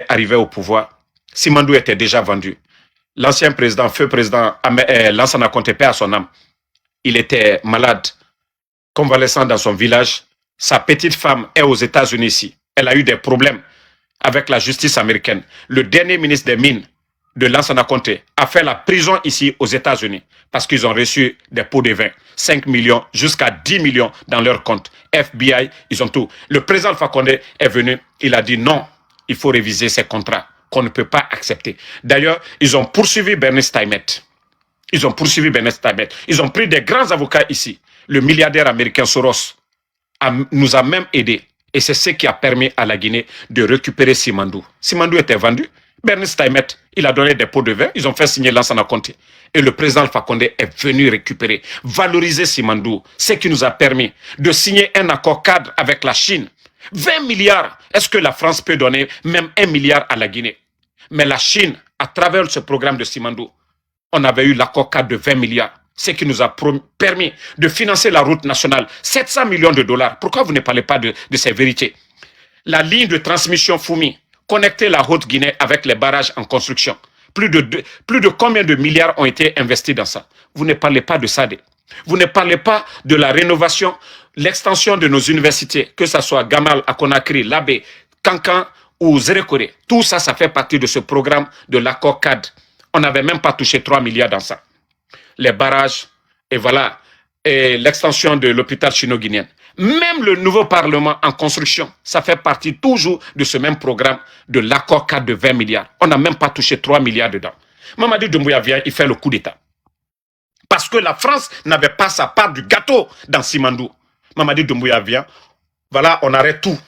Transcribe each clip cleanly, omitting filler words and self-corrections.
arrivé au pouvoir, Simandou était déjà vendu. L'ancien président, feu président Lansana Conté, paix à son âme, il était malade, convalescent dans son village. Sa petite femme est aux États-Unis ici. Elle a eu des problèmes avec la justice américaine. Le dernier ministre des Mines de Lansana Conté a fait la prison ici aux États-Unis parce qu'ils ont reçu des pots de vin, 5 millions jusqu'à 10 millions dans leur compte. FBI, ils ont tout. Le président Alpha Condé est venu, il a dit non, il faut réviser ces contrats qu'on ne peut pas accepter. D'ailleurs, ils ont poursuivi Bernice Taimet. Ils ont poursuivi Bernice Taimet. Ils ont pris des grands avocats ici. Le milliardaire américain Soros nous a même aidés. Et c'est ce qui a permis à la Guinée de récupérer Simandou. Simandou était vendu. Bernice Taimet, il a donné des pots de vin. Ils ont fait signer Lansana Conté. Et le président Alpha Condé est venu récupérer, valoriser Simandou. Ce qui nous a permis de signer un accord cadre avec la Chine. 20 milliards. Est-ce que la France peut donner même 1 milliard à la Guinée? Mais la Chine, à travers ce programme de Simandou, on avait eu l'accord cadre de 20 milliards. Ce qui nous a permis de financer la route nationale, 700 millions de dollars. Pourquoi vous ne parlez pas de ces vérités? La ligne de transmission Foumi, connecter la Haute-Guinée avec les barrages en construction. Plus de combien de milliards ont été investis dans ça? Vous ne parlez pas de ça. Vous ne parlez pas de la rénovation, l'extension de nos universités, que ce soit Gamal à Conakry, Labé, Kankan ou Zérekore. Tout ça, ça fait partie de ce programme de l'accord cadre. On n'avait même pas touché 3 milliards dans ça. Les barrages, et voilà, et l'extension de l'hôpital chino-guinéen. Même le nouveau Parlement en construction, ça fait partie toujours de ce même programme de l'accord cadre de 20 milliards. On n'a même pas touché 3 milliards dedans. Mamadi Doumbouya vient, il fait le coup d'État. Parce que la France n'avait pas sa part du gâteau dans Simandou. Mamadi Doumbouya vient, voilà, on arrête tout.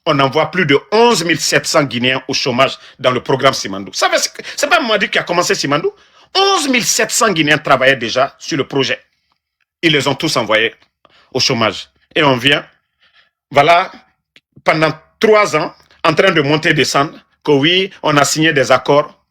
On envoie plus de 11 700 Guinéens au chômage dans le programme Simandou. C'est pas Mamadi qui a commencé Simandou. 11 700 Guinéens travaillaient déjà sur le projet. Ils les ont tous envoyés au chômage. Et on vient, voilà, pendant 3 ans, en train de monter et descendre, que oui, on a signé des accords.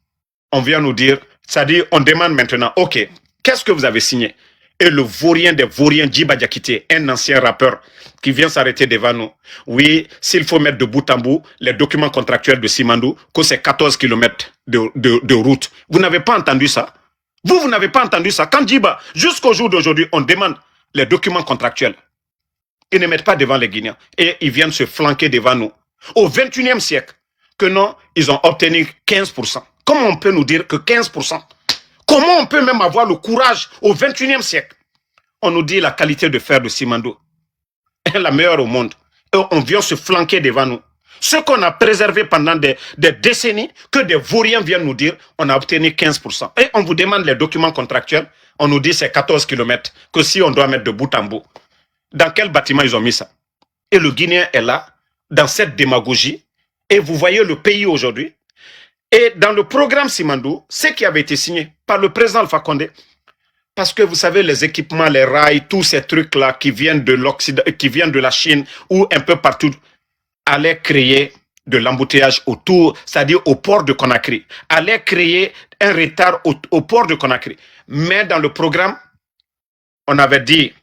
On vient nous dire, c'est-à-dire, on demande maintenant, ok, qu'est-ce que vous avez signé? Et le vaurien des vauriens, Djiba Diakité, un ancien rappeur qui vient s'arrêter devant nous. Oui, s'il faut mettre de bout en bout les documents contractuels de Simandou, que c'est 14 km de route. Vous n'avez pas entendu ça? Vous n'avez pas entendu ça? Quand Djiba, jusqu'au jour d'aujourd'hui, on demande les documents contractuels. Ils ne mettent pas devant les Guinéens. Et ils viennent se flanquer devant nous. Au 21e siècle, que non, ils ont obtenu 15%. Comment on peut nous dire que 15%? Comment on peut même avoir le courage au 21e siècle? On nous dit la qualité de fer de Simandou est la meilleure au monde. Et on vient se flanquer devant nous. Ce qu'on a préservé pendant des décennies, que des vauriens viennent nous dire, on a obtenu 15%. Et on vous demande les documents contractuels, on nous dit c'est 14 km, que si on doit mettre de bout en bout. Dans quel bâtiment ils ont mis ça? Et le Guinéen est là, dans cette démagogie, et vous voyez le pays aujourd'hui. Et dans le programme Simandou, ce qui avait été signé par le président Alpha Condé, parce que vous savez, les équipements, les rails, tous ces trucs-là qui viennent de l'Occident, qui viennent de la Chine ou un peu partout, allaient créer de l'embouteillage autour, c'est-à-dire au port de Conakry, allaient créer un retard au port de Conakry. Mais dans le programme, on avait dit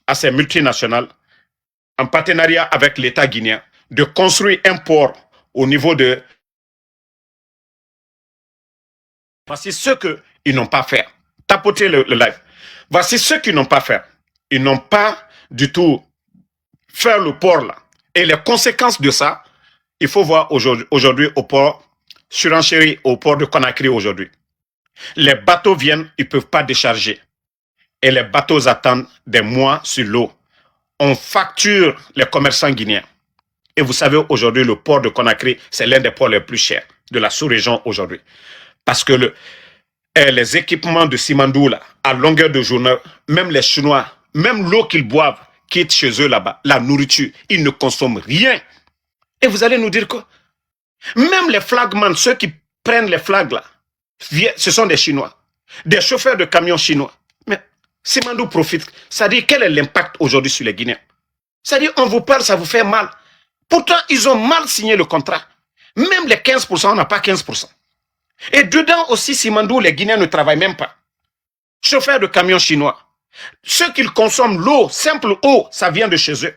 à ces multinationales, en partenariat avec l'État guinéen, de construire un port au niveau de... Voici ce qu'ils n'ont pas fait. Tapotez le live. Voici ce qu'ils n'ont pas fait. Ils n'ont pas du tout fait le port là. Et les conséquences de ça, il faut voir aujourd'hui au port, surenchéri au port de Conakry aujourd'hui. Les bateaux viennent, ils ne peuvent pas décharger. Et les bateaux attendent des mois sur l'eau. On facture les commerçants guinéens. Et vous savez, aujourd'hui, le port de Conakry, c'est l'un des ports les plus chers de la sous-région aujourd'hui. Parce que les équipements de Simandou, là, à longueur de journée, même les Chinois, même l'eau qu'ils boivent, quittent chez eux là-bas, la nourriture, ils ne consomment rien. Et vous allez nous dire quoi? Même les flagmans, ceux qui prennent les flags là, ce sont des Chinois, des chauffeurs de camions chinois. Mais Simandou profite. C'est-à-dire, quel est l'impact aujourd'hui sur les Guinéens? C'est-à-dire, on vous parle, ça vous fait mal. Pourtant, ils ont mal signé le contrat. Même les 15%, on n'a pas 15%. Et dedans aussi, Simandou, les Guinéens ne travaillent même pas. Chauffeurs de camions chinois. Ceux qui consomment l'eau, simple eau, ça vient de chez eux.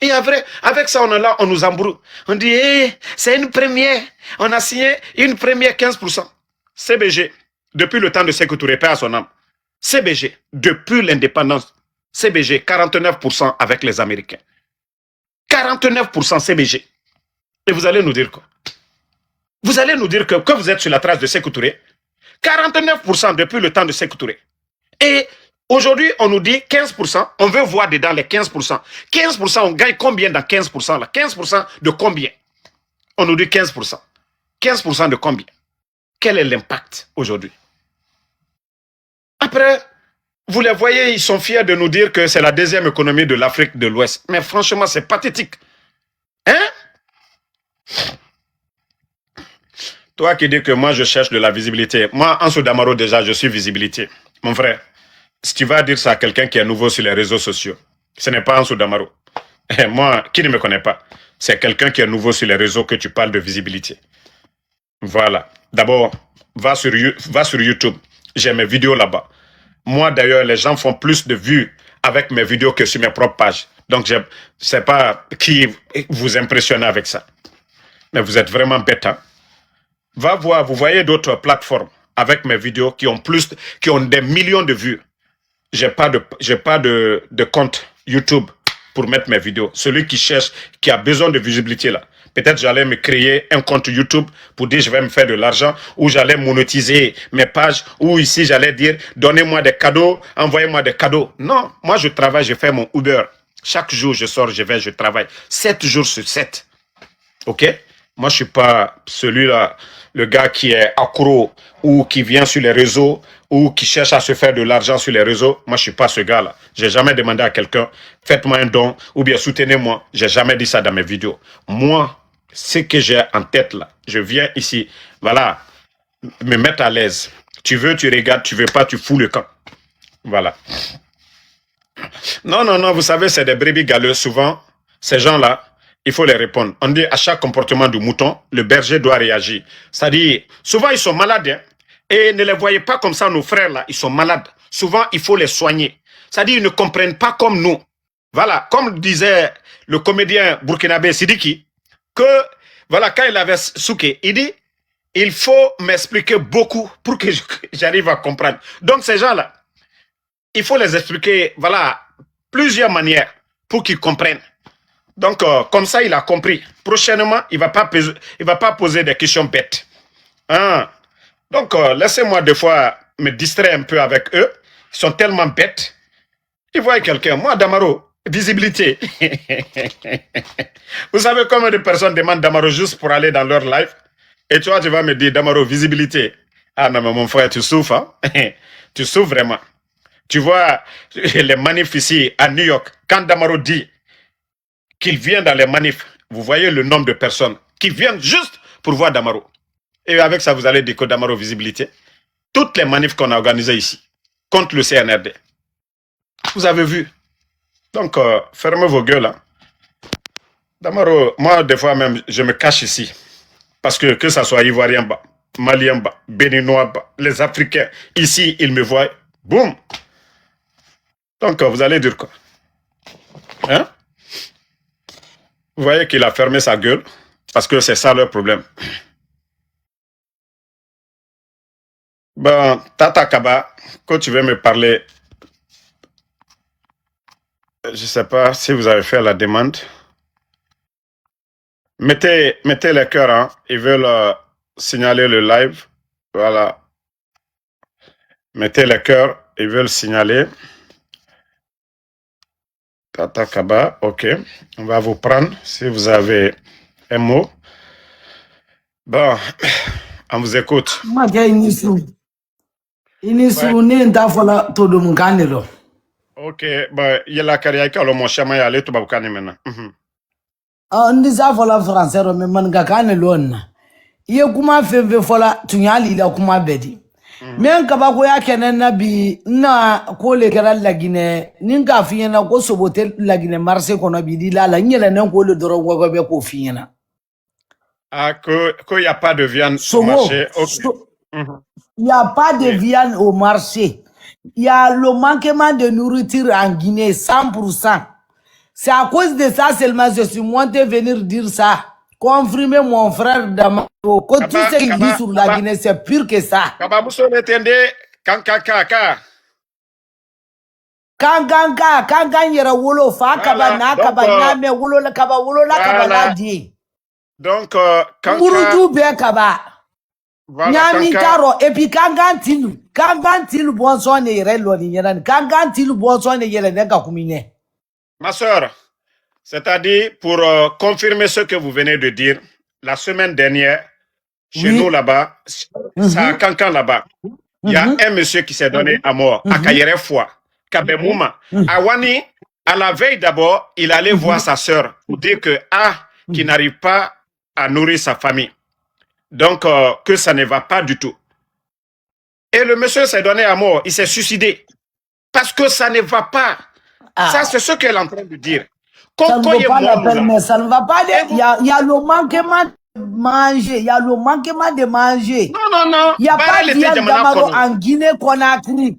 Et avec ça, on est là, on nous embrouille. On dit, hey, c'est une première. On a signé une première 15%. CBG, depuis le temps de Sékou Touré, paix à son âme. CBG, depuis l'indépendance, CBG, 49% avec les Américains. 49% CBG. Et vous allez nous dire quoi? Vous allez nous dire que vous êtes sur la trace de Sékou Touré, 49% depuis le temps de Sékou Touré. Et aujourd'hui, on nous dit 15%, on veut voir dedans les 15%. 15%, on gagne combien dans 15% là? 15% de combien? On nous dit 15%. 15% de combien? Quel est l'impact aujourd'hui? Après, vous les voyez, ils sont fiers de nous dire que c'est la deuxième économie de l'Afrique de l'Ouest. Mais franchement, c'est pathétique. Hein? Toi qui dis que moi, je cherche de la visibilité. Moi, Ansou Damaro, déjà, je suis visibilité. Mon frère, si tu vas dire ça à quelqu'un qui est nouveau sur les réseaux sociaux, ce n'est pas Ansou Damaro. Et moi, qui ne me connaît pas, c'est quelqu'un qui est nouveau sur les réseaux que tu parles de visibilité. Voilà. D'abord, va sur YouTube. J'ai mes vidéos là-bas. Moi, d'ailleurs, les gens font plus de vues avec mes vidéos que sur mes propres pages. Donc, je ne sais pas qui vous impressionne avec ça. Mais vous êtes vraiment bête, hein? Va voir, vous voyez d'autres plateformes avec mes vidéos qui ont des millions de vues. J'ai pas de compte YouTube pour mettre mes vidéos. Celui qui cherche, qui a besoin de visibilité là. Peut-être j'allais me créer un compte YouTube pour dire je vais me faire de l'argent, ou j'allais monétiser mes pages, ou ici j'allais dire donnez-moi des cadeaux, envoyez-moi des cadeaux. Non, moi je travaille, je fais mon Uber. Chaque jour je sors, je travaille. 7 jours sur 7. Ok? Moi je suis pas celui-là, le gars qui est accro ou qui vient sur les réseaux ou qui cherche à se faire de l'argent sur les réseaux. Moi je suis pas ce gars-là. J'ai jamais demandé à quelqu'un faites-moi un don ou bien soutenez-moi. J'ai jamais dit ça dans mes vidéos. Moi, ce que j'ai en tête là, je viens ici, voilà, me mettre à l'aise. Tu veux, tu regardes, tu veux pas, tu fous le camp. Voilà. Non, vous savez, c'est des brebis galeux. Souvent, ces gens-là, il faut les répondre. On dit à chaque comportement du mouton, le berger doit réagir. C'est-à-dire, souvent ils sont malades. Hein, et ne les voyez pas comme ça, nos frères là, ils sont malades. Souvent, il faut les soigner. C'est-à-dire, ils ne comprennent pas comme nous. Voilà, comme disait le comédien burkinabé Sidiki, que, voilà, quand il avait Souké, il dit, il faut m'expliquer beaucoup pour que j'arrive à comprendre. Donc, ces gens-là, il faut les expliquer, voilà, plusieurs manières pour qu'ils comprennent. Donc, comme ça, il a compris. Prochainement, il ne va pas poser des questions bêtes. Hein? Donc, laissez-moi des fois me distraire un peu avec eux. Ils sont tellement bêtes. Ils voient quelqu'un. Moi, Damaro, visibilité. Vous savez combien de personnes demandent Damaro juste pour aller dans leur live? Et toi, tu vas me dire, Damaro, visibilité. Ah non, mais mon frère, tu souffres. Hein? Tu souffres vraiment. Tu vois, les manifs ici à New York, quand Damaro dit qu'il vient dans les manifs, vous voyez le nombre de personnes qui viennent juste pour voir Damaro. Et avec ça, vous allez dire que Damaro visibilité. Toutes les manifs qu'on a organisées ici, contre le CNRD. Vous avez vu. Donc, fermez vos gueules. Hein. Damaro, moi, des fois même, je me cache ici. Parce que ça soit Ivoirien, Malien, Béninois, les Africains, ici, ils me voient. Boum. Donc, vous allez dire quoi? Hein? Vous voyez qu'il a fermé sa gueule parce que c'est ça leur problème. Bon, Tata Kaba, quand tu veux me parler, je ne sais pas si vous avez fait la demande. Mettez les cœurs, hein. Ils veulent signaler le live. Voilà. Mettez les cœurs, ils veulent signaler. Tata Kaba, ok. On va vous prendre si vous avez un mot. Bon, on vous écoute. Ok, bon, il y a la carrière qui a le mon chemin, il y a les tout maintenant. Ndisa fola français ro me man ga kan lon ye kuma feve fola tunyali la kuma bedi men ka ba ko ya kenan nabi na ko le kera lagine ninga fiyena ko sobote lagine marché kono bi di la nyele nan ko le doro go be ko fiyena ah que y a pas de viande au marché. Il y a pas de viande au marché. Il y a le manquement de nourriture en Guinée 100%. C'est à cause de ça seulement je suis monté venir dire ça. Confirmer mon frère Damaro. Que tout ce qu'il dit sur la Guinée, c'est pire que ça. Kaba muso netende kankaka. Kangan yera wolo fa kaba na kaba nyame wolo la kaba wolo la kaba la di. Donc kanka murudu be kaba. Nyami taro et puis kangan tilu bonso ne yere lo ni yera kangan tilu bonso ne yere ne ka kumine. Ma sœur, c'est-à-dire pour confirmer ce que vous venez de dire, la semaine dernière chez nous là-bas, ça a Kankan là-bas. Il y a un monsieur qui s'est donné à mort, à Kayere Foi, Kabemouma. Awani, à la veille d'abord, il allait voir sa sœur pour dire que, qui n'arrive pas à nourrir sa famille. Donc, que ça ne va pas du tout. Et le monsieur s'est donné à mort, il s'est suicidé. Parce que ça ne va pas. Ça, c'est ce qu'elle est en train de dire. Ça ne va pas la peine, mais ça ne va pas. Il y a le manquement de manger. Il y a le manquement de manger. Non. Il n'y a pas de viande d'Amaro en Guinée-Conakry.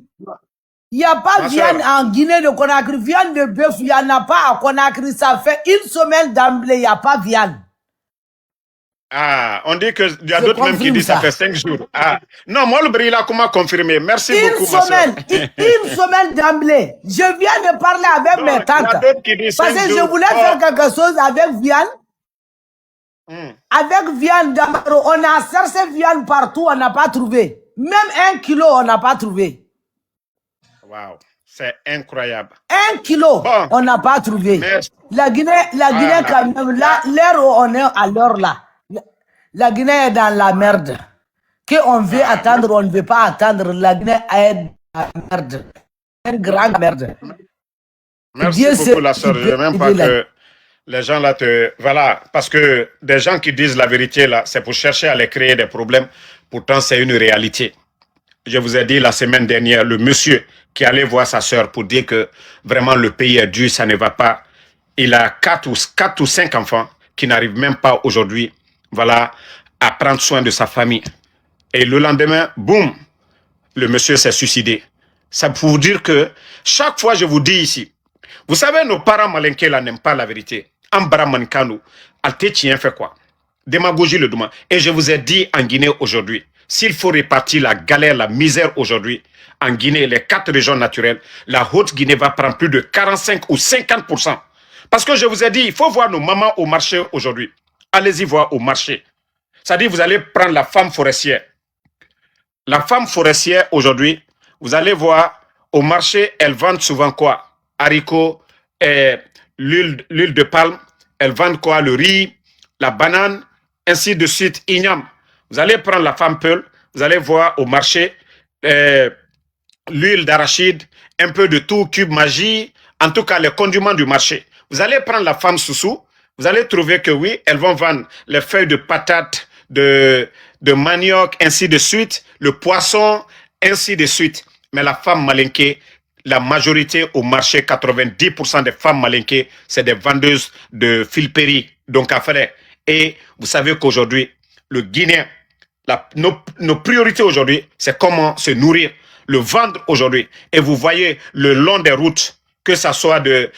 Il n'y a pas de viande en Guinée de Conakry. Viande de bœuf, il n'y en a pas à Conakry. Ça fait une semaine d'emblée, il n'y a pas de viande. On dit qu'il y a d'autres même qui disent ça fait 5 jours. Non, moi, le Brilla, comment confirmer? Merci beaucoup, ma soeur. Une semaine d'emblée. Je viens de parler avec mes tantes. Parce que je voulais faire quelque chose avec viande. Avec viande d'Amaro, on a cherché viande partout, on n'a pas trouvé. Même 1 kilo, on n'a pas trouvé. Waouh, c'est incroyable. 1 kilo, on n'a pas trouvé. La Guinée quand même, l'heure où on est à l'heure là, la Guinée est dans la merde. Qu'on veut attendre, on ne veut pas attendre. La Guinée est dans la merde. Une grande merde. Merci beaucoup, la soeur. Je ne veux même pas que les gens là te... Voilà, parce que des gens qui disent la vérité là, c'est pour chercher à les créer des problèmes. Pourtant, c'est une réalité. Je vous ai dit la semaine dernière, le monsieur qui allait voir sa soeur pour dire que vraiment le pays est dur, ça ne va pas. Il a 4 ou 5 enfants qui n'arrivent même pas aujourd'hui, voilà, à prendre soin de sa famille. Et le lendemain, boum, le monsieur s'est suicidé. Ça pour vous dire que chaque fois je vous dis ici, vous savez, nos parents malinqués là n'aiment pas la vérité. Ambra mankano, alte tien fait quoi? Démagogie le demande. Et je vous ai dit en Guinée aujourd'hui, s'il faut répartir la galère, la misère aujourd'hui, en Guinée, les 4 régions naturelles, la Haute-Guinée va prendre plus de 45 ou 50%. Parce que je vous ai dit, il faut voir nos mamans au marché aujourd'hui. Allez-y voir au marché. C'est-à-dire, vous allez prendre la femme forestière. La femme forestière aujourd'hui, vous allez voir au marché, elles vendent souvent quoi? Haricots, l'huile de palme, elles vendent quoi? Le riz, la banane, ainsi de suite, igname. Vous allez prendre la femme peul, vous allez voir au marché l'huile d'arachide, un peu de tout, cube magie, en tout cas les condiments du marché. Vous allez prendre la femme soussou, vous allez trouver que oui, elles vont vendre les feuilles de patates, de manioc, ainsi de suite, le poisson, ainsi de suite. Mais la femme malinquée, la majorité au marché, 90% des femmes malinquées, c'est des vendeuses de filpéry, donc à faire. Et vous savez qu'aujourd'hui, le Guinéen, nos priorités aujourd'hui, c'est comment se nourrir, le vendre aujourd'hui. Et vous voyez le long des routes, que ça soit de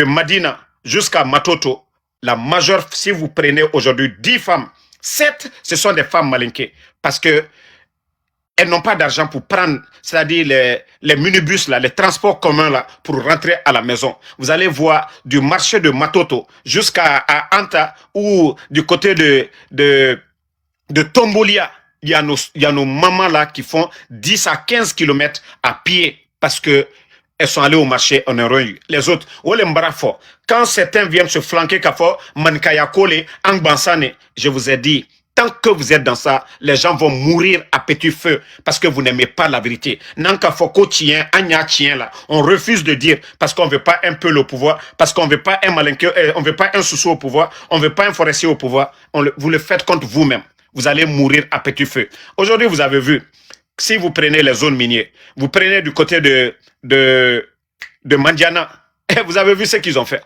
Madina jusqu'à Matoto, la majeure, si vous prenez aujourd'hui 10 femmes, 7, ce sont des femmes malinquées. Parce que elles n'ont pas d'argent pour prendre, c'est-à-dire les minibus, là, les transports communs là, pour rentrer à la maison. Vous allez voir du marché de Matoto jusqu'à Anta ou du côté de Tombolia. Il y a nos mamans là qui font 10 à 15 kilomètres à pied parce que elles sont allées au marché en Europe. Les autres, quand certains viennent se flanquer, Mankaya Kole, Angbansane, je vous ai dit, tant que vous êtes dans ça, les gens vont mourir à petit feu parce que vous n'aimez pas la vérité. On refuse de dire parce qu'on ne veut pas un peu au pouvoir, parce qu'on ne veut pas un malinqué, on ne veut pas un sous-sous au pouvoir, on ne veut pas un forestier au pouvoir. Vous le faites contre vous-même. Vous allez mourir à petit feu. Aujourd'hui, vous avez vu, si vous prenez les zones minières, vous prenez du côté de Mandiana, et vous avez vu ce qu'ils ont fait.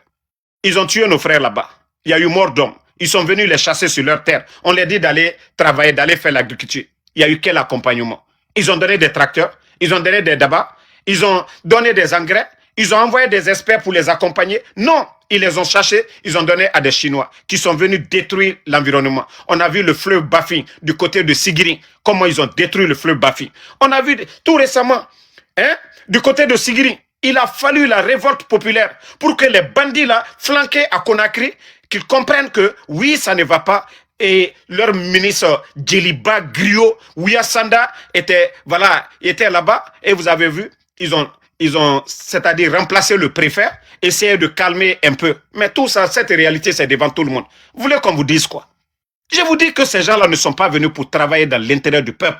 Ils ont tué nos frères là-bas. Il y a eu mort d'hommes. Ils sont venus les chasser sur leur terre. On leur dit d'aller travailler, d'aller faire l'agriculture. Il y a eu quel accompagnement? Ils ont donné des tracteurs, ils ont donné des dabas, ils ont donné des engrais, Ils ont envoyé des experts pour les accompagner. Non, ils les ont cherchés, ils ont donné à des Chinois qui sont venus détruire l'environnement. On a vu le fleuve Bafi du côté de Sigiri, comment ils ont détruit le fleuve Bafi. On a vu tout récemment, hein, du côté de Sigiri, il a fallu la révolte populaire pour que les bandits là, flanqués à Conakry, qu'ils comprennent que oui, ça ne va pas. Et leur ministre Djeliba Griot, Ouyassanda était, voilà, était là-bas. Et vous avez vu, ils ont c'est-à-dire remplacé le préfet, essayé de calmer un peu. Mais tout ça, cette réalité, c'est devant tout le monde. Vous voulez qu'on vous dise quoi? Je vous dis que ces gens-là ne sont pas venus pour travailler dans l'intérêt du peuple.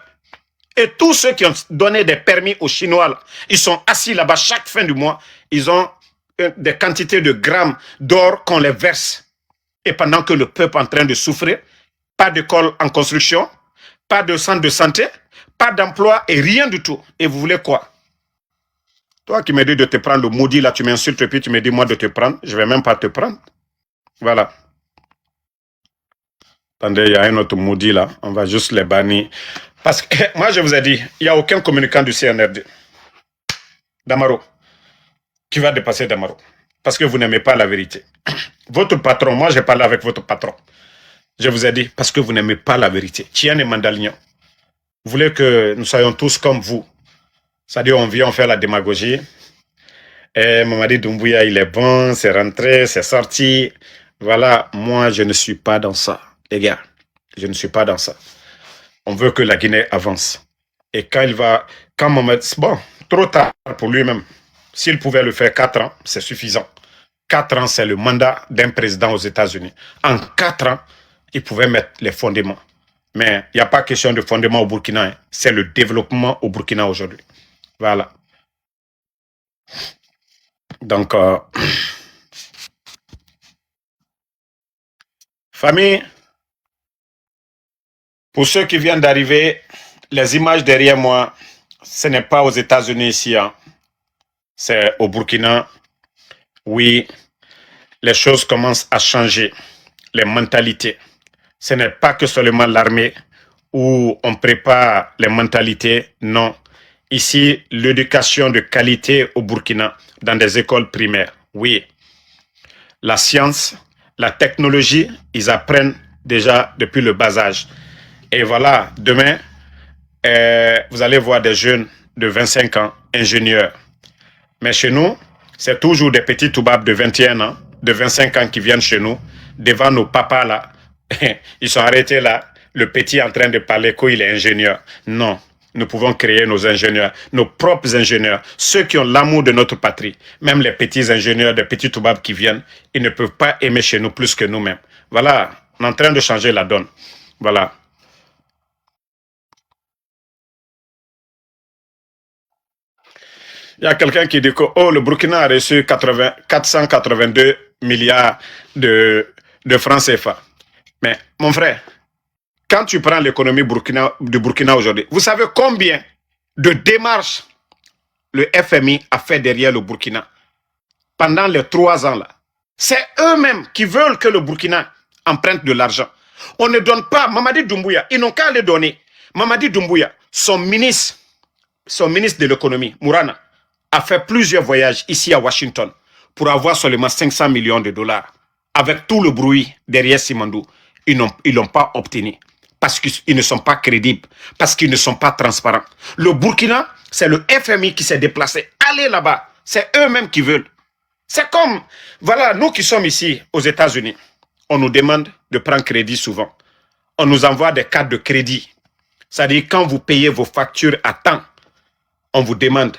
Et tous ceux qui ont donné des permis aux Chinois, là, ils sont assis là-bas chaque fin du mois. Ils ont des quantités de grammes d'or qu'on les verse. Et pendant que le peuple est en train de souffrir, pas d'école en construction, pas de centre de santé, pas d'emploi et rien du tout. Et vous voulez quoi? Toi qui me dis de te prendre le maudit, là, tu m'insultes et puis tu me dis moi de te prendre. Je ne vais même pas te prendre. Voilà. Attendez, il y a un autre maudit là. On va juste les bannir. Parce que moi, je vous ai dit, il n'y a aucun communicant du CNRD. Damaro, qui va dépasser Damaro. Parce que vous n'aimez pas la vérité. Votre patron, moi j'ai parlé avec votre patron. Je vous ai dit, parce que vous n'aimez pas la vérité. Tiens et Mandalignon. Vous voulez que nous soyons tous comme vous. C'est-à-dire, on vient faire la démagogie. Et Mamadi Doumbouya, il est bon, c'est rentré, c'est sorti. Voilà, moi, je ne suis pas dans ça. Les gars, je ne suis pas dans ça. On veut que la Guinée avance. Et quand Mamadi, bon, trop tard pour lui-même. S'il pouvait le faire 4 ans, c'est suffisant. 4 ans, c'est le mandat d'un président aux États-Unis. En 4 ans, il pouvait mettre les fondements. Mais il n'y a pas question de fondement au Burkina. Hein. C'est le développement au Burkina aujourd'hui. Voilà. Donc, famille, pour ceux qui viennent d'arriver, les images derrière moi, ce n'est pas aux États-Unis ici. Hein. C'est au Burkina. Oui, les choses commencent à changer. Les mentalités. Ce n'est pas que seulement l'armée où on prépare les mentalités, non. Ici, l'éducation de qualité au Burkina, dans des écoles primaires, oui. La science, la technologie, ils apprennent déjà depuis le bas âge. Et voilà, demain, vous allez voir des jeunes de 25 ans, ingénieurs. Mais chez nous, c'est toujours des petits toubabs de 21 ans, de 25 ans qui viennent chez nous, devant nos papas là. Ils sont arrêtés là, le petit est en train de parler qu'il est ingénieur. Non, nous pouvons créer nos ingénieurs, nos propres ingénieurs, ceux qui ont l'amour de notre patrie. Même les petits ingénieurs, des petits toubabs qui viennent, ils ne peuvent pas aimer chez nous plus que nous-mêmes. Voilà, on est en train de changer la donne. Voilà. Il y a quelqu'un qui dit que oh, le Burkina a reçu 482 milliards de francs CFA. Mais mon frère, quand tu prends l'économie du Burkina aujourd'hui, vous savez combien de démarches le FMI a fait derrière le Burkina pendant les 3 ans là. C'est eux-mêmes qui veulent que le Burkina emprunte de l'argent. On ne donne pas Mamadi Doumbouya, ils n'ont qu'à le donner. Mamadi Doumbouya, son ministre de l'économie, Mourana, a fait plusieurs voyages ici à Washington pour avoir seulement 500 millions de dollars. Avec tout le bruit derrière Simandou, ils l'ont pas obtenu. Parce qu'ils ne sont pas crédibles, parce qu'ils ne sont pas transparents. Le Burkina, c'est le FMI qui s'est déplacé. Allez là-bas, c'est eux-mêmes qui veulent. C'est comme, voilà, nous qui sommes ici aux États-Unis, on nous demande de prendre crédit souvent. On nous envoie des cartes de crédit. C'est-à-dire quand vous payez vos factures à temps, on vous demande.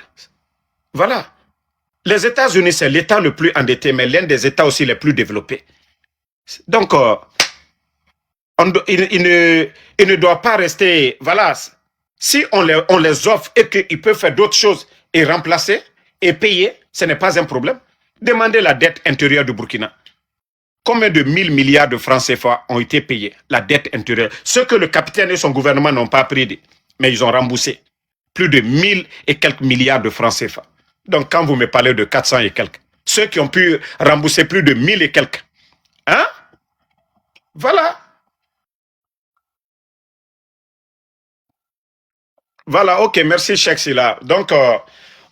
Voilà. Les États-Unis, c'est l'État le plus endetté, mais l'un des États aussi les plus développés. Donc, il ne doit pas rester... Voilà. Si on les offre et qu'ils peuvent faire d'autres choses et remplacer et payer, ce n'est pas un problème. Demandez la dette intérieure du Burkina. Combien de 1000 milliards de francs CFA ont été payés? La dette intérieure. Ce que le capitaine et son gouvernement n'ont pas pris, mais ils ont remboursé. Plus de 1000 et quelques milliards de francs CFA. Donc, quand vous me parlez de 400 et quelques, ceux qui ont pu rembourser plus de 1000 et quelques, hein? Voilà. Voilà, ok, merci Cheikh Silla. Donc,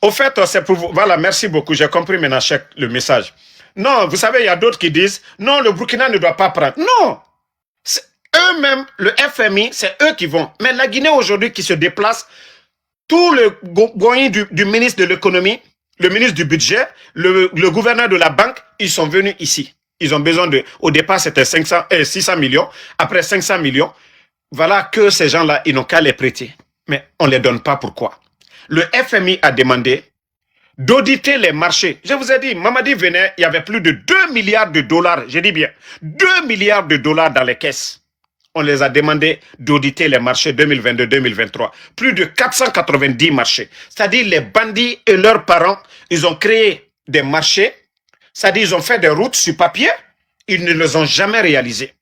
Au fait, c'est pour vous. Voilà, merci beaucoup. J'ai compris maintenant le message. Non, vous savez, il y a d'autres qui disent non, le Burkina ne doit pas prendre. Non, eux-mêmes, le FMI, c'est eux qui vont. Mais la Guinée aujourd'hui qui se déplace, tout le goyen du ministre de l'économie, le ministre du budget, le gouverneur de la banque, ils sont venus ici. Ils ont besoin de. Au départ, c'était 600 millions. Après 500 millions, voilà que ces gens-là, ils n'ont qu'à les prêter. Mais on ne les donne pas. Pourquoi? Le FMI a demandé d'auditer les marchés. Je vous ai dit, Mamadi venait, il y avait plus de 2 milliards de dollars, je dis bien, 2 milliards de dollars dans les caisses. On les a demandé d'auditer les marchés 2022-2023. Plus de 490 marchés. C'est-à-dire les bandits et leurs parents, ils ont créé des marchés, c'est-à-dire ils ont fait des routes sur papier, ils ne les ont jamais réalisées.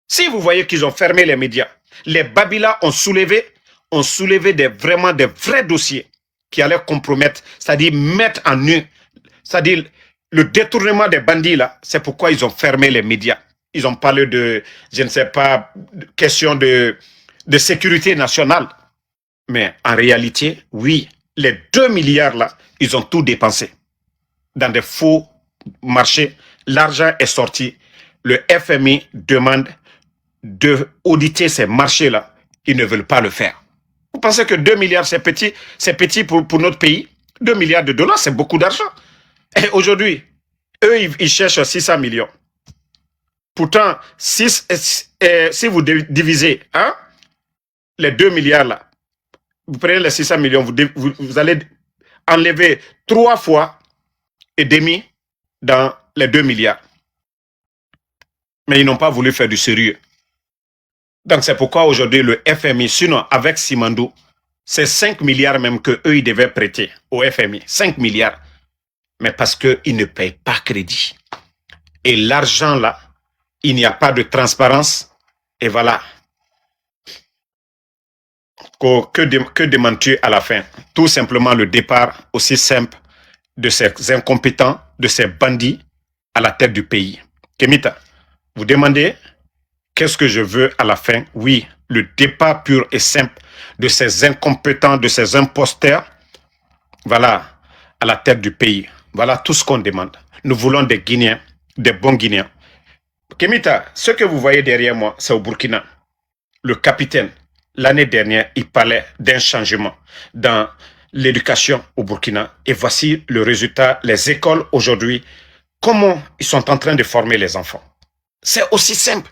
Si vous voyez qu'ils ont fermé les médias, les Babila ont soulevé vraiment des vrais dossiers qui allaient compromettre, c'est-à-dire mettre en nu, c'est-à-dire le détournement des bandits là, c'est pourquoi ils ont fermé les médias. Ils ont parlé de, je ne sais pas, question de sécurité nationale. Mais en réalité, oui, les 2 milliards là, ils ont tout dépensé dans des faux marchés. L'argent est sorti. Le FMI demande d'auditer ces marchés-là. Ils ne veulent pas le faire. Vous pensez que 2 milliards, c'est petit pour notre pays? 2 milliards de dollars, c'est beaucoup d'argent. Et aujourd'hui, eux, ils cherchent 600 millions. Pourtant, si vous divisez les 2 milliards là, vous prenez les 600 millions, vous allez enlever 3 fois et demi dans les 2 milliards. Mais ils n'ont pas voulu faire du sérieux. Donc c'est pourquoi aujourd'hui le FMI, sinon avec Simandou, c'est 5 milliards même qu'eux ils devaient prêter au FMI. 5 milliards. Mais parce qu'ils ne payent pas crédit. Et l'argent là, il n'y a pas de transparence. Et voilà. Que demandes-tu à la fin? Tout simplement le départ aussi simple de ces incompétents, de ces bandits à la tête du pays. Kemita, vous demandez qu'est-ce que je veux à la fin? Oui, le départ pur et simple de ces incompétents, de ces imposteurs, voilà, à la tête du pays. Voilà tout ce qu'on demande. Nous voulons des Guinéens, des bons Guinéens. Kemita, ce que vous voyez derrière moi, c'est au Burkina. Le capitaine, l'année dernière, il parlait d'un changement dans l'éducation au Burkina. Et voici le résultat. Les écoles aujourd'hui, comment ils sont en train de former les enfants. C'est aussi simple.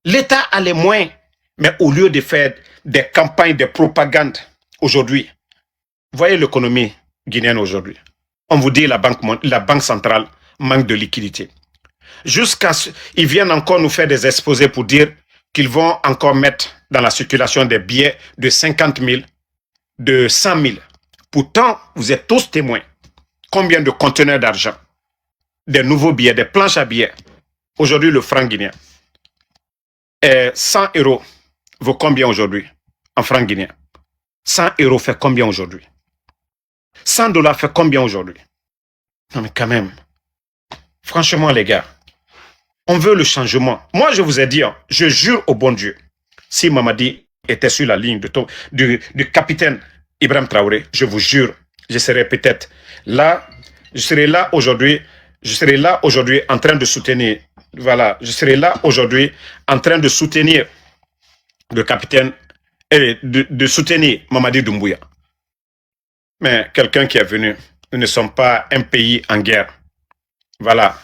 L'État a les moyens, mais au lieu de faire des campagnes de propagande aujourd'hui, voyez l'économie guinéenne aujourd'hui. On vous dit la banque centrale manque de liquidité. Ils viennent encore nous faire des exposés pour dire qu'ils vont encore mettre dans la circulation des billets de 50 000, de 100 000. Pourtant, vous êtes tous témoins. Combien de conteneurs d'argent, des nouveaux billets, des planches à billets. Aujourd'hui, le franc guinéen. 100 euros vaut combien aujourd'hui en franc guinéen? 100 euros fait combien aujourd'hui? 100 dollars fait combien aujourd'hui? Non mais quand même, franchement les gars, on veut le changement. Moi je vous ai dit, je jure au bon Dieu, si Mamadi était sur la ligne du capitaine Ibrahim Traoré, je vous jure, je serais peut-être là, je serais là aujourd'hui en train de soutenir. Voilà, je serai là aujourd'hui en train de soutenir le capitaine et de soutenir Mamadi Doumbouya. Mais quelqu'un qui est venu, nous ne sommes pas un pays en guerre. Voilà.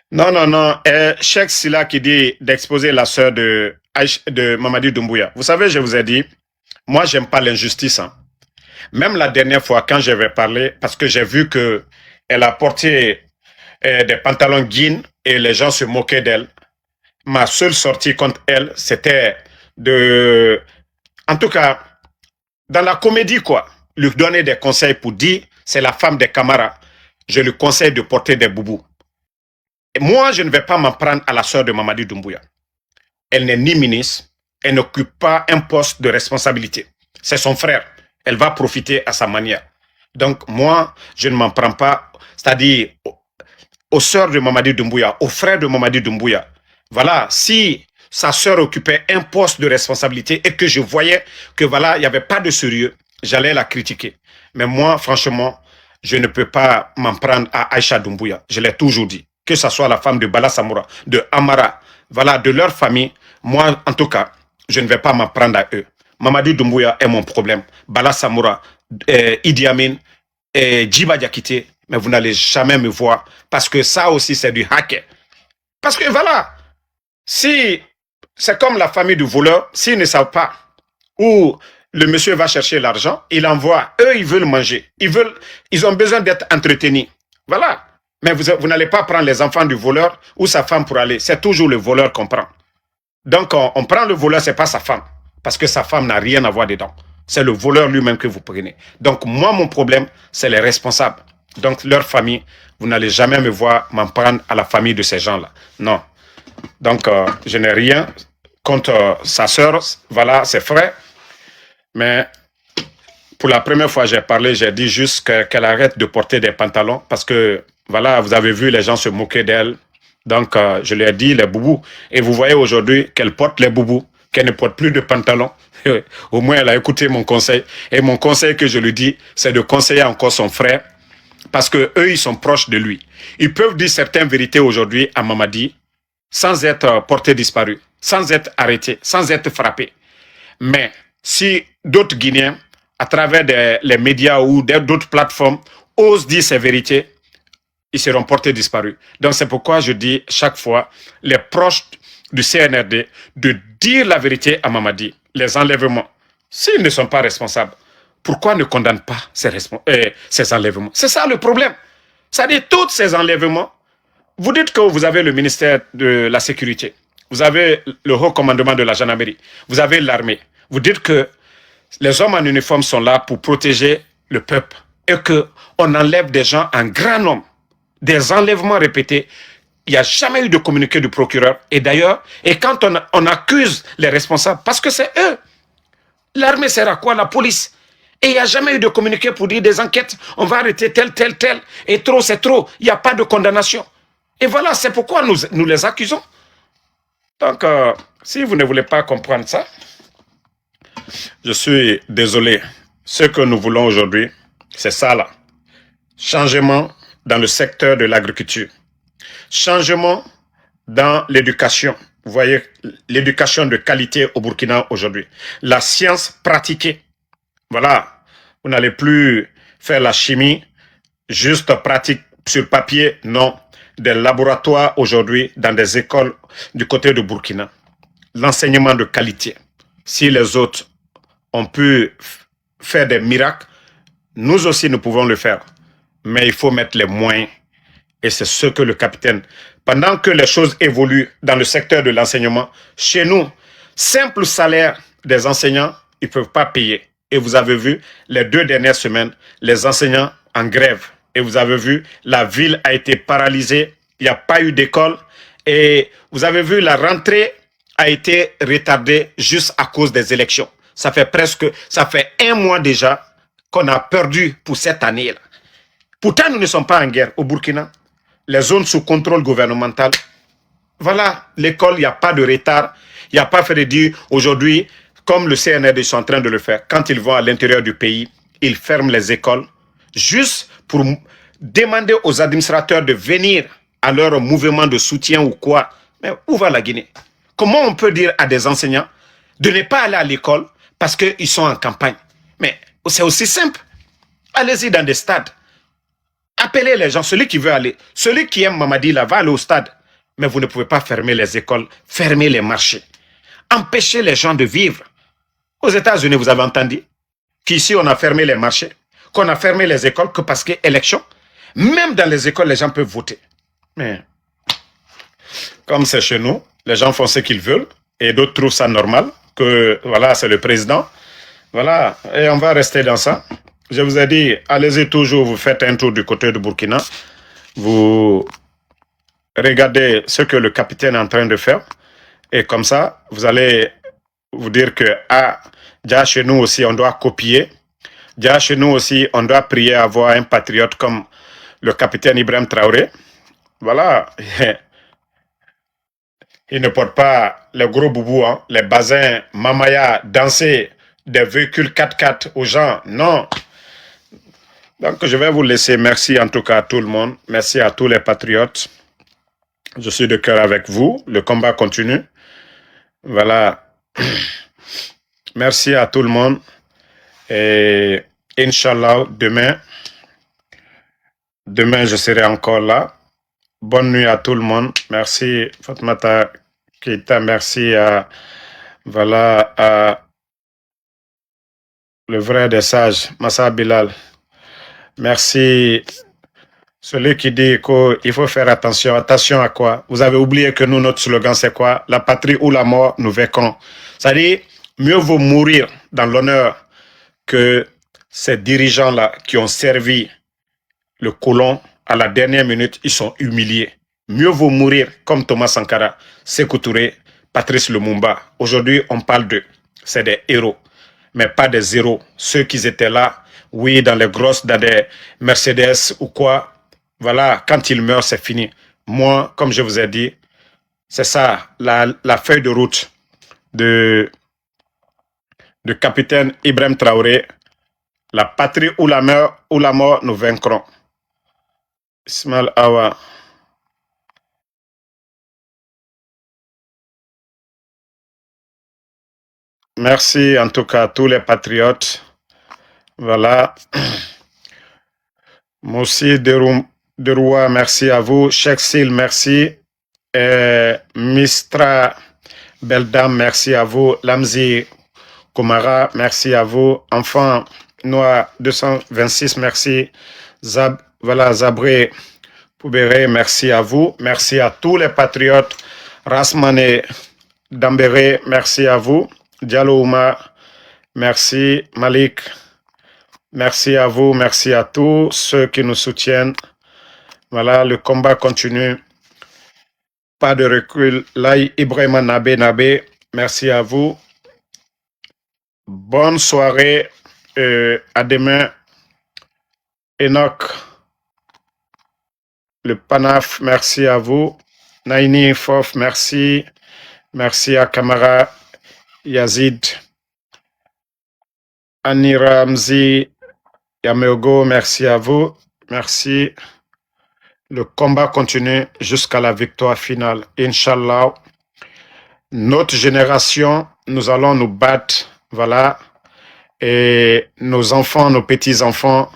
Non. Cheikh Silla qui dit d'exposer la sœur de Mamadi Doumbouya. Vous savez, je vous ai dit, moi, j'aime pas l'injustice. Hein. Même la dernière fois, quand j'avais parlé, parce que j'ai vu que elle a porté des pantalons jeans et les gens se moquaient d'elle. Ma seule sortie contre elle, c'était en tout cas, dans la comédie, quoi, lui donner des conseils pour dire, c'est la femme des Camara, je lui conseille de porter des boubous. Et moi, je ne vais pas m'en prendre à la sœur de Mamadi Doumbouya. Elle n'est ni ministre, elle n'occupe pas un poste de responsabilité. C'est son frère. Elle va profiter à sa manière. Donc, moi, je ne m'en prends pas, c'est-à-dire aux sœurs de Mamadi Doumbouya, aux frères de Mamadi Doumbouya. Voilà, si sa sœur occupait un poste de responsabilité et que je voyais que voilà, il n'y avait pas de sérieux, j'allais la critiquer. Mais moi, franchement, je ne peux pas m'en prendre à Aïcha Doumbouya. Je l'ai toujours dit. Que ce soit la femme de Bala Samoura, de Amara, voilà, de leur famille, moi, en tout cas, je ne vais pas m'en prendre à eux. Mamadi Doumbouya est mon problème. Bala Samoura, Idi Amin, Djiba Diakité, mais vous n'allez jamais me voir parce que ça aussi, c'est du hacker. Parce que voilà, si c'est comme la famille du voleur, s'ils ne savent pas où le monsieur va chercher l'argent, il envoie, eux, ils veulent manger, ils ont besoin d'être entretenus. Voilà. Mais vous n'allez pas prendre les enfants du voleur ou sa femme pour aller. C'est toujours le voleur qu'on prend. Donc, on prend le voleur, c'est pas sa femme. Parce que sa femme n'a rien à voir dedans. C'est le voleur lui-même que vous prenez. Donc, moi, mon problème, c'est les responsables. Donc, leur famille, vous n'allez jamais me voir m'en prendre à la famille de ces gens-là. Non. Donc, je n'ai rien contre sa sœur. Voilà, ses frères. Mais pour la première fois, j'ai parlé, j'ai dit juste qu'elle arrête de porter des pantalons parce que, voilà, vous avez vu, les gens se moquaient d'elle. Donc, je lui ai dit les boubous. Et vous voyez aujourd'hui qu'elle porte les boubous, qu'elle ne porte plus de pantalons. Au moins, elle a écouté mon conseil. Et mon conseil que je lui dis, c'est de conseiller encore son frère parce que eux, ils sont proches de lui. Ils peuvent dire certaines vérités aujourd'hui à Mamadi sans être portés disparus, sans être arrêtés, sans être frappés. Mais si d'autres Guinéens, à travers les médias ou d'autres plateformes, osent dire ces vérités, ils seront portés disparus. Donc c'est pourquoi je dis chaque fois, les proches du CNRD, de dire la vérité à Mamadi, les enlèvements, s'ils ne sont pas responsables, pourquoi ne condamnent pas ces enlèvements? C'est ça le problème. C'est-à-dire tous ces enlèvements, vous dites que vous avez le ministère de la Sécurité, vous avez le haut commandement de la gendarmerie, vous avez l'armée. Vous dites que les hommes en uniforme sont là pour protéger le peuple et qu'on enlève des gens en grand nombre. Des enlèvements répétés. Il n'y a jamais eu de communiqué du procureur. Et d'ailleurs, quand on accuse les responsables, parce que c'est eux, l'armée sert à quoi? La police. Et il n'y a jamais eu de communiqué pour dire des enquêtes. On va arrêter tel. Et trop, c'est trop. Il n'y a pas de condamnation. Et voilà, c'est pourquoi nous les accusons. Donc, si vous ne voulez pas comprendre ça, je suis désolé. Ce que nous voulons aujourd'hui, c'est ça là. Changement dans le secteur de l'agriculture. Changement dans l'éducation. Vous voyez, l'éducation de qualité au Burkina aujourd'hui. La science pratiquée. Voilà. Vous n'allez plus faire la chimie, juste pratique sur papier. Non. Des laboratoires aujourd'hui dans des écoles du côté du Burkina. L'enseignement de qualité. Si les autres ont pu faire des miracles, nous aussi nous pouvons le faire. Mais il faut mettre les moyens. Et c'est ce que le capitaine, pendant que les choses évoluent dans le secteur de l'enseignement, chez nous, simple salaire des enseignants, ils ne peuvent pas payer. Et vous avez vu, les 2 dernières semaines, les enseignants en grève. Et vous avez vu, la ville a été paralysée, il n'y a pas eu d'école. Et vous avez vu, la rentrée a été retardée juste à cause des élections. Ça fait 1 mois déjà qu'on a perdu pour cette année-là. Pourtant, nous ne sommes pas en guerre au Burkina. Les zones sous contrôle gouvernemental. Voilà, l'école, il n'y a pas de retard. Il n'y a pas fait de dire aujourd'hui, comme le CNRD sont en train de le faire, quand ils vont à l'intérieur du pays, ils ferment les écoles juste pour demander aux administrateurs de venir à leur mouvement de soutien ou quoi. Mais où va la Guinée? Comment on peut dire à des enseignants de ne pas aller à l'école parce qu'ils sont en campagne? Mais c'est aussi simple. Allez-y dans des stades. Appelez les gens, celui qui veut aller, celui qui aime Mamadi là, va aller au stade. Mais vous ne pouvez pas fermer les écoles, fermer les marchés, empêcher les gens de vivre. Aux États-Unis, vous avez entendu qu'ici on a fermé les marchés, qu'on a fermé les écoles que parce qu'il y a élection. Même dans les écoles, les gens peuvent voter. Mais comme c'est chez nous, les gens font ce qu'ils veulent et d'autres trouvent ça normal, que voilà, c'est le président. Voilà, et on va rester dans ça. Je vous ai dit, allez-y toujours, vous faites un tour du côté du Burkina. Vous regardez ce que le capitaine est en train de faire. Et comme ça, vous allez vous dire que, déjà chez nous aussi, on doit copier. Déjà chez nous aussi, on doit prier à avoir un patriote comme le capitaine Ibrahim Traoré. Voilà. Ils ne portent pas les gros boubous, hein, les basins, mamaya, danser des véhicules 4x4 aux gens. Non. Donc, je vais vous laisser. Merci en tout cas à tout le monde. Merci à tous les patriotes. Je suis de cœur avec vous. Le combat continue. Voilà. Merci à tout le monde. Et Inch'Allah, demain, je serai encore là. Bonne nuit à tout le monde. Merci Fatmata Keita. Merci à, voilà, à le vrai des sages, Massa Bilal. Merci. Celui qui dit qu'il faut faire attention. Attention à quoi? Vous avez oublié que nous, notre slogan, c'est quoi? La patrie ou la mort, nous vaincrons. C'est-à-dire, mieux vaut mourir dans l'honneur que ces dirigeants-là qui ont servi le colon à la dernière minute, ils sont humiliés. Mieux vaut mourir comme Thomas Sankara, Sékou Touré, Patrice Lumumba. Aujourd'hui, on parle d'eux. C'est des héros, mais pas des héros. Ceux qui étaient là, oui, dans les grosses, dans des Mercedes ou quoi. Voilà, quand ils meurent, c'est fini. Moi, comme je vous ai dit, c'est ça, la feuille de route de capitaine Ibrahim Traoré. La patrie ou la mort, nous vaincrons. Ismail Awa. Merci en tout cas à tous les patriotes. Voilà. Moussi Deroua, merci à vous. Cheikh Sil, merci. Mistra Beldam, merci à vous. Lamzi Komara, merci à vous. Enfant Noir 226, merci. Zabré Poubéré, merci à vous. Merci à tous les patriotes. Rasmane Dambéré, merci à vous. Diallo Ouma, merci. Malik, merci à vous. Merci à tous ceux qui nous soutiennent. Voilà, le combat continue. Pas de recul. Laï Ibrahima Nabé, merci à vous. Bonne soirée. À demain. Enoch, le Panaf, merci à vous. Naini Fof, merci. Merci à Kamara Yazid. Anira Mzi Yameogo, merci à vous. Merci. Le combat continue jusqu'à la victoire finale. Inch'Allah, notre génération, nous allons nous battre. Voilà. Et nos enfants, nos petits-enfants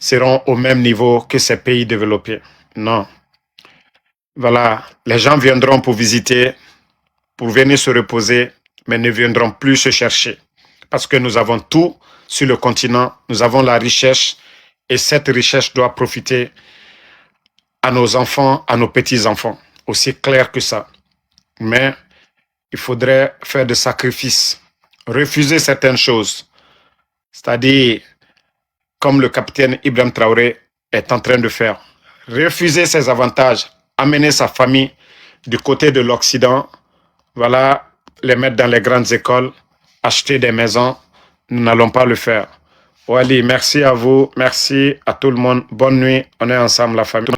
seront au même niveau que ces pays développés. Non. Voilà. Les gens viendront pour visiter, pour venir se reposer, mais ne viendront plus se chercher. Parce que nous avons tout sur le continent. Nous avons la richesse. Et cette richesse doit profiter à nos enfants, à nos petits-enfants. Aussi clair que ça. Mais il faudrait faire des sacrifices. Refuser certaines choses. C'est-à-dire, comme le capitaine Ibrahim Traoré est en train de faire. Refuser ses avantages. Amener sa famille du côté de l'Occident. Voilà, les mettre dans les grandes écoles. Acheter des maisons. Nous n'allons pas le faire. Wali, merci à vous. Merci à tout le monde. Bonne nuit. On est ensemble, la famille.